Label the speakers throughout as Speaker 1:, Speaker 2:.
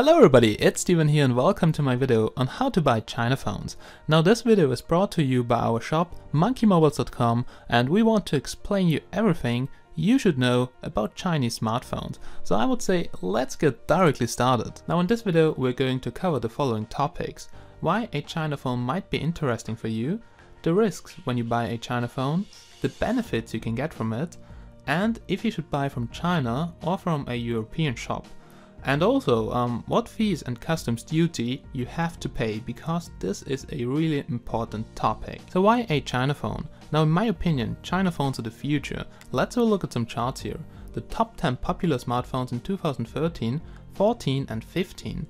Speaker 1: Hello everybody, it's Steven here and welcome to my video on how to buy China phones. Now this video is brought to you by our shop monkeymobiles.com and we want to explain you everything you should know about Chinese smartphones. So I would say let's get directly started. Now in this video we're going to cover the following topics: why a China phone might be interesting for you, the risks when you buy a China phone, the benefits you can get from it, and if you should buy from China or from a European shop. And also what fees and customs duty you have to pay, because this is a really important topic. So why a China phone? Now in my opinion, China phones are the future. Let's have a look at some charts here. The top 10 popular smartphones in 2013, 14 and 15.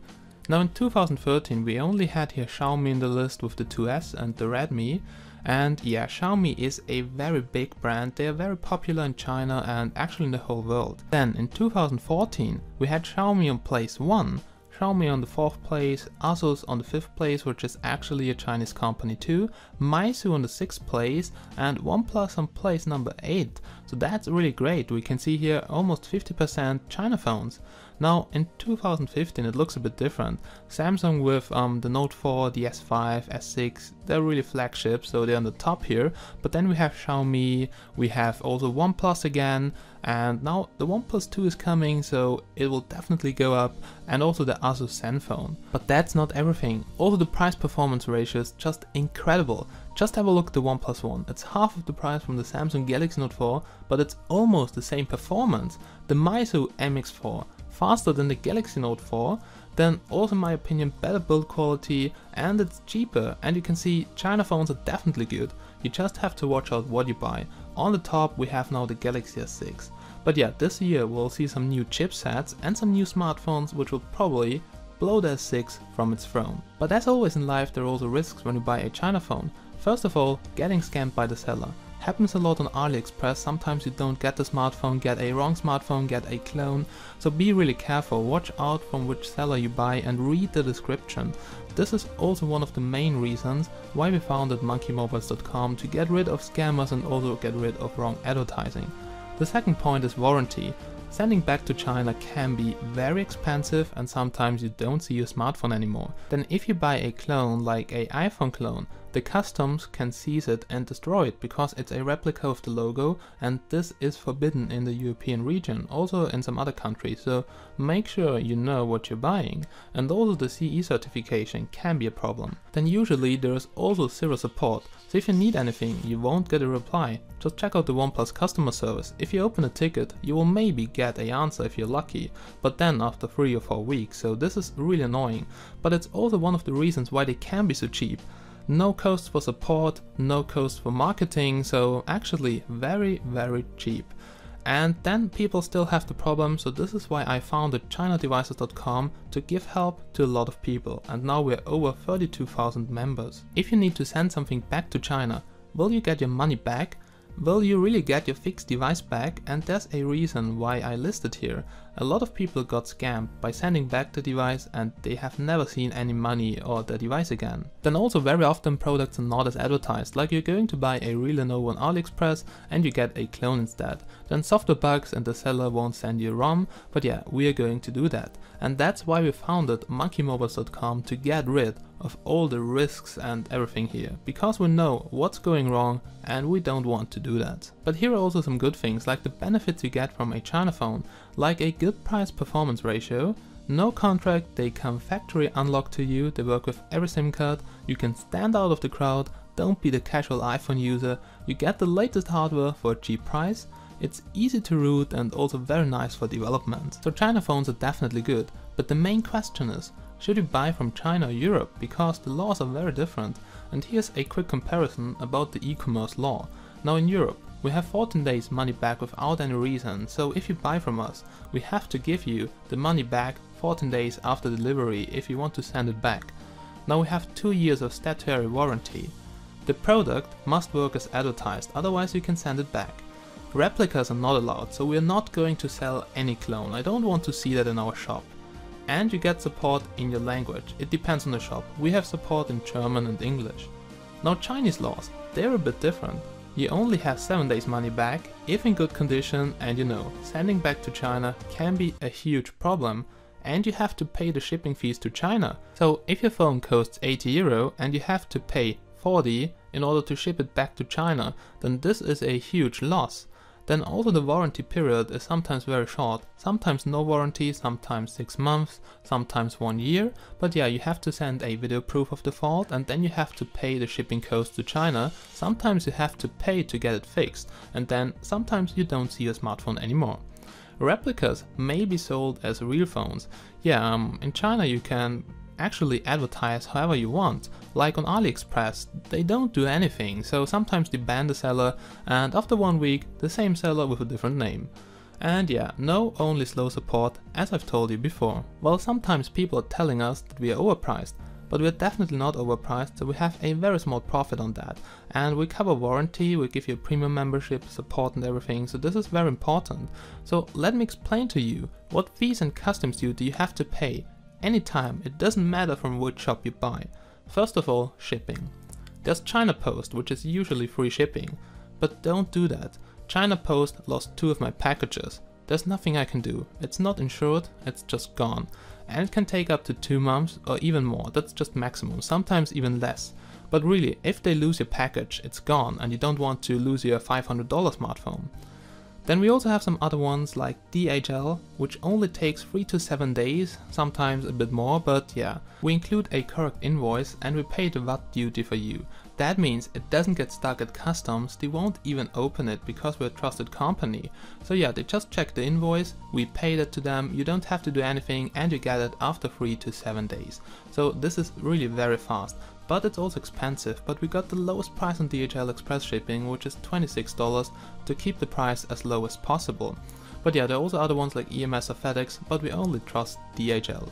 Speaker 1: Now in 2013 we only had here Xiaomi in the list with the 2S and the Redmi. And yeah, Xiaomi is a very big brand, they are very popular in China and actually in the whole world. Then in 2014 we had Xiaomi on place 1, Xiaomi on the 4th place, Asus on the 5th place, which is actually a Chinese company too, Meizu on the 6th place and OnePlus on place number 8. So that's really great, we can see here almost 50% China phones. Now in 2015 it looks a bit different. Samsung with the Note 4, the S5, S6, they're really flagships, so they're on the top here. But then we have Xiaomi, we have also OnePlus again, and now the OnePlus 2 is coming, so it will definitely go up, and also the Asus Zenfone. But that's not everything. Also the price performance ratio is just incredible. Just have a look at the OnePlus One. It's half of the price from the Samsung Galaxy Note 4, but it's almost the same performance. The Meizu MX4, faster than the Galaxy Note 4, then also in my opinion better build quality, and it's cheaper. And you can see China phones are definitely good. You just have to watch out what you buy. On the top we have now the Galaxy S6. But yeah, this year we'll see some new chipsets and some new smartphones which will probably blow the S6 from its throne. But as always in life, there are also risks when you buy a China phone. First of all, getting scammed by the seller. Happens a lot on AliExpress. Sometimes you don't get the smartphone, get a wrong smartphone, get a clone. So be really careful, watch out from which seller you buy and read the description. This is also one of the main reasons why we founded monkeymobiles.com, to get rid of scammers and also get rid of wrong advertising. The second point is warranty. Sending back to China can be very expensive and sometimes you don't see your smartphone anymore. Then if you buy a clone like an iPhone clone, the customs can seize it and destroy it because it's a replica of the logo, and this is forbidden in the European region, also in some other countries, so make sure you know what you're buying. And also the CE certification can be a problem. Then usually there is also zero support, so if you need anything you won't get a reply. Just check out the OnePlus customer service. If you open a ticket you will maybe get an answer if you're lucky, but then after 3 or 4 weeks, so this is really annoying. But it's also one of the reasons why they can be so cheap. No cost for support, no cost for marketing, so actually very cheap. And then people still have the problem, so this is why I founded chinadevices.com, to give help to a lot of people, and now we're over 32,000 members. If you need to send something back to China, will you get your money back? Will you really get your fixed device back? And there's a reason why I listed here. A lot of people got scammed by sending back the device and they have never seen any money or the device again. Then also very often products are not as advertised, like you're going to buy a real Lenovo on AliExpress and you get a clone instead. Then software bugs and the seller won't send you ROM, but yeah, we are going to do that. And that's why we founded monkeymobiles.com, to get rid of all the risks and everything here, because we know what's going wrong and we don't want to do that. But here are also some good things, like the benefits you get from a China phone, like a good price performance ratio, no contract, they come factory unlocked to you, they work with every SIM card, you can stand out of the crowd, don't be the casual iPhone user, you get the latest hardware for a cheap price, it's easy to root and also very nice for development. So China phones are definitely good, but the main question is, should you buy from China or Europe, because the laws are very different. And here's a quick comparison about the e-commerce law. Now in Europe we have 14 days money back without any reason, so if you buy from us we have to give you the money back 14 days after delivery if you want to send it back. Now we have 2 years of statutory warranty. The product must work as advertised, otherwise you can send it back. Replicas are not allowed, so we are not going to sell any clone. I don't want to see that in our shop. And you get support in your language. It depends on the shop. We have support in German and English. Now Chinese laws, they're a bit different. You only have 7 days money back if in good condition, and you know, sending back to China can be a huge problem. and you have to pay the shipping fees to China. So if your phone costs 80 euro and you have to pay 40 in order to ship it back to China, then this is a huge loss. Then also the warranty period is sometimes very short, sometimes no warranty, sometimes 6 months, sometimes 1 year, but yeah, you have to send a video proof of the fault and then you have to pay the shipping cost to China. Sometimes you have to pay to get it fixed, and then sometimes you don't see your smartphone anymore. Replicas may be sold as real phones. Yeah, in China you can actually advertise however you want. Like on AliExpress, they don't do anything, so sometimes they ban the seller and after 1 week the same seller with a different name. And yeah, no only slow support, as I've told you before. Well, sometimes people are telling us that we are overpriced, but we're definitely not overpriced, so we have a very small profit on that. And we cover warranty, we give you a premium membership, support and everything, so this is very important. So let me explain to you what fees and customs duty you have to pay anytime. It doesn't matter from which shop you buy. First of all, shipping. There's China Post, which is usually free shipping, but don't do that. China Post lost 2 of my packages. There's nothing I can do. It's not insured, it's just gone. And it can take up to 2 months or even more, that's just maximum, sometimes even less. But really, if they lose your package, it's gone and you don't want to lose your $500 smartphone. Then we also have some other ones like DHL, which only takes 3 to 7 days, sometimes a bit more, but yeah. We include a correct invoice and we pay the VAT duty for you. That means it doesn't get stuck at customs, they won't even open it because we're a trusted company. So yeah, they just check the invoice, we pay that to them, you don't have to do anything and you get it after 3 to 7 days. So this is really very fast. But it's also expensive, but we got the lowest price on DHL Express shipping, which is $26, to keep the price as low as possible. But yeah, there are also other ones like EMS or FedEx, but we only trust DHL.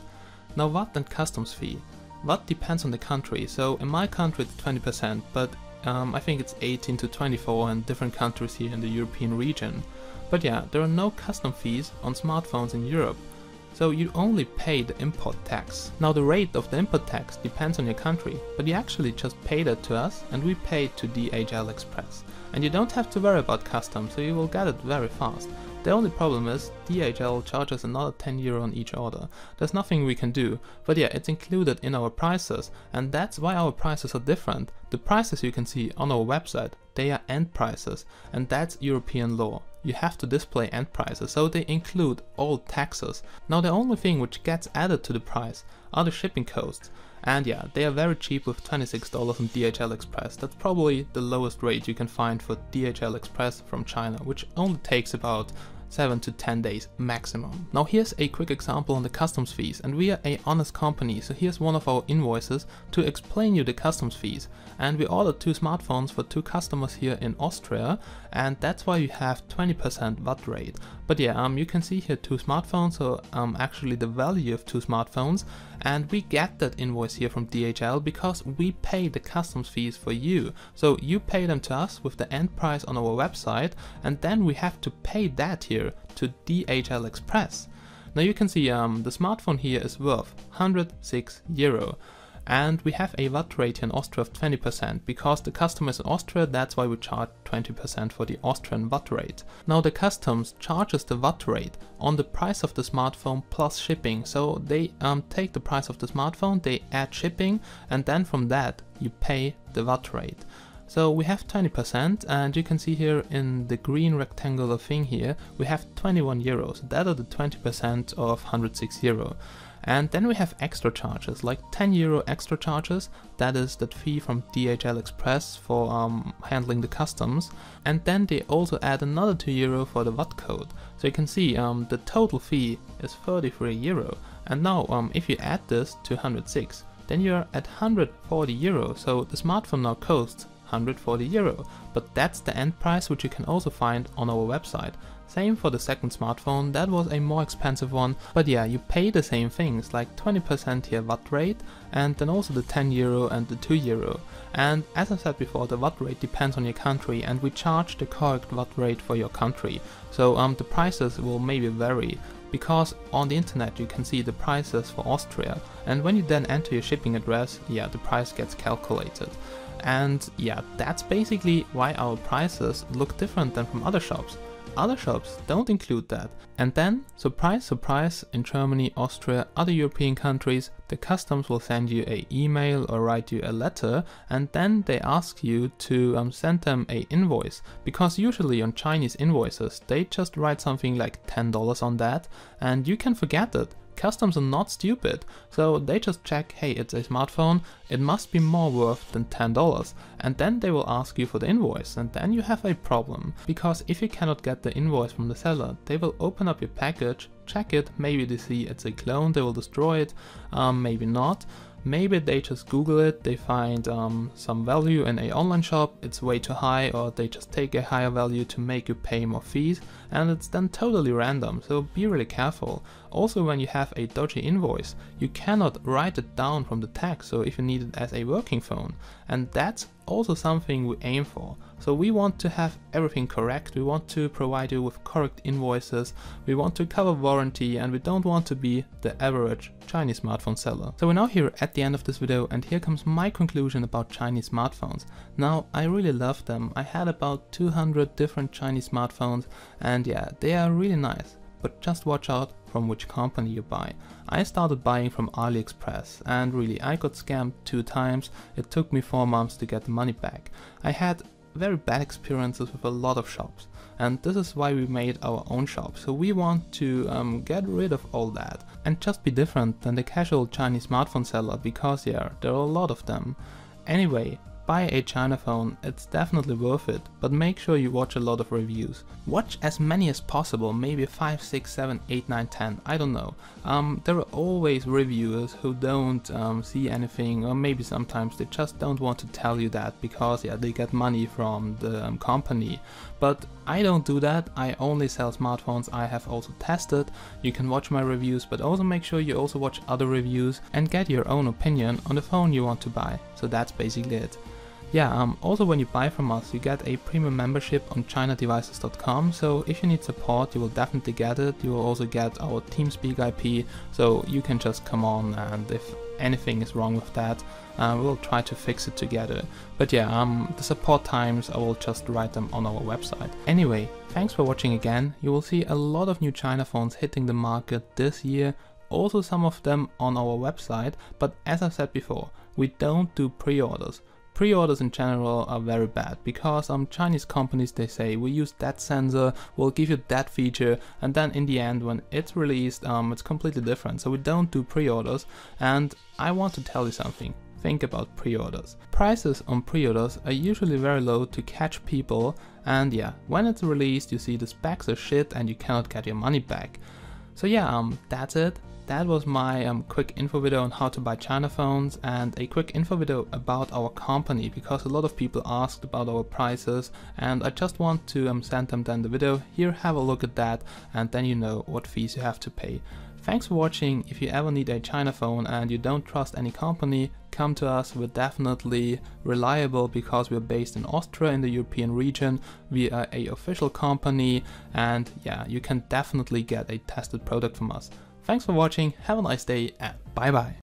Speaker 1: Now VAT and customs fee. VAT depends on the country, so in my country it's 20%, but I think it's 18 to 24 in different countries here in the European region. But yeah, there are no custom fees on smartphones in Europe. So you only pay the import tax. Now the rate of the import tax depends on your country, but you actually just pay that to us and we pay to DHL Express. And you don't have to worry about customs, so you will get it very fast. The only problem is DHL charges another 10 euro on each order. There's nothing we can do, but yeah, it's included in our prices and that's why our prices are different. The prices you can see on our website, they are end prices and that's European law. You have to display end prices, so they include all taxes. Now the only thing which gets added to the price are the shipping costs. And yeah, they are very cheap with $26 on DHL Express. That's probably the lowest rate you can find for DHL Express from China, which only takes about 7 to 10 days maximum. Now here's a quick example on the customs fees, and we are a honest company, so here's one of our invoices to explain you the customs fees. And we ordered 2 smartphones for 2 customers here in Austria, and that's why you have 20% VAT rate. But yeah, you can see here 2 smartphones, so actually the value of 2 smartphones, and we get that invoice here from DHL because we pay the customs fees for you. So you pay them to us with the end price on our website, and then we have to pay that here to DHL Express. Now you can see the smartphone here is worth 106 euro. And we have a VAT rate here in Austria of 20% because the customer is in Austria, that's why we charge 20% for the Austrian VAT rate. Now the customs charges the VAT rate on the price of the smartphone plus shipping. So they take the price of the smartphone, they add shipping, and then from that you pay the VAT rate. So we have 20%, and you can see here in the green rectangular thing here, we have 21 euros. That are the 20% of 106 euro. And then we have extra charges, like 10 euro extra charges, that is that fee from DHL Express for handling the customs. And then they also add another 2 euro for the VAT code. So you can see the total fee is 33 euro. And now if you add this to 106, then you're at 140 euro. So the smartphone now costs 140 euro, but that's the end price, which you can also find on our website. Same for the second smartphone, that was a more expensive one, but yeah, you pay the same things, like 20% here VAT rate, and then also the 10 euro and the 2 euro. And as I said before, the VAT rate depends on your country, and we charge the correct VAT rate for your country. So the prices will maybe vary, because on the internet you can see the prices for Austria, and when you then enter your shipping address, yeah, the price gets calculated. And yeah, that's basically why our prices look different than from other shops. Other shops don't include that. And then, surprise, surprise, in Germany, Austria, other European countries, the customs will send you an email or write you a letter, and then they ask you to send them an invoice. Because usually on Chinese invoices, they just write something like $10 on that, and you can forget it. Customs are not stupid, so they just check, hey, it's a smartphone, it must be more worth than $10, and then they will ask you for the invoice, and then you have a problem. Because if you cannot get the invoice from the seller, they will open up your package, check it, maybe they see it's a clone, they will destroy it, maybe not. Maybe they just Google it, they find some value in an online shop, it's way too high, or they just take a higher value to make you pay more fees, and it's then totally random, so be really careful. Also, when you have a dodgy invoice, you cannot write it down from the tag, so if you need it as a working phone, and that's also something we aim for. So we want to have everything correct, we want to provide you with correct invoices, we want to cover warranty, and we don't want to be the average Chinese smartphone seller. So we're now here at the end of this video, and here comes my conclusion about Chinese smartphones. Now, I really love them. I had about 200 different Chinese smartphones, and yeah, they are really nice. But just watch out from which company you buy. I started buying from AliExpress, and really I got scammed 2 times. It took me 4 months to get the money back. I had very bad experiences with a lot of shops, and this is why we made our own shop. So we want to get rid of all that and just be different than the casual Chinese smartphone seller, because yeah, there are a lot of them. Anyway, buy a China phone, it's definitely worth it, but make sure you watch a lot of reviews. Watch as many as possible, maybe 5, 6, 7, 8, 9, 10, I don't know. There are always reviewers who don't see anything, or maybe sometimes they just don't want to tell you that because yeah, they get money from the company. But I don't do that, I only sell smartphones I have also tested. You can watch my reviews, but also make sure you also watch other reviews and get your own opinion on the phone you want to buy. So that's basically it. Yeah, also when you buy from us, you get a premium membership on chinadevices.com, so if you need support, you will definitely get it. You will also get our TeamSpeak IP, so you can just come on, and if anything is wrong with that, we'll try to fix it together. But yeah, the support times, I will just write them on our website. Anyway, thanks for watching again. You will see a lot of new China phones hitting the market this year, also some of them on our website, but as I said before, we don't do pre-orders. Pre-orders in general are very bad, because Chinese companies, they say we use that sensor, we'll give you that feature, and then in the end when it's released it's completely different. So we don't do pre-orders, and I want to tell you something. Think about pre-orders. Prices on pre-orders are usually very low to catch people, and yeah, when it's released you see the specs are shit and you cannot get your money back. So yeah, that's it. That was my quick info video on how to buy China phones, and a quick info video about our company, because a lot of people asked about our prices, and I just want to send them then the video. Here, have a look at that, and then you know what fees you have to pay. Thanks for watching. If you ever need a China phone and you don't trust any company, come to us. We're definitely reliable because we're based in Austria in the European region. We are an official company, and yeah, you can definitely get a tested product from us. Thanks for watching, have a nice day, and bye bye.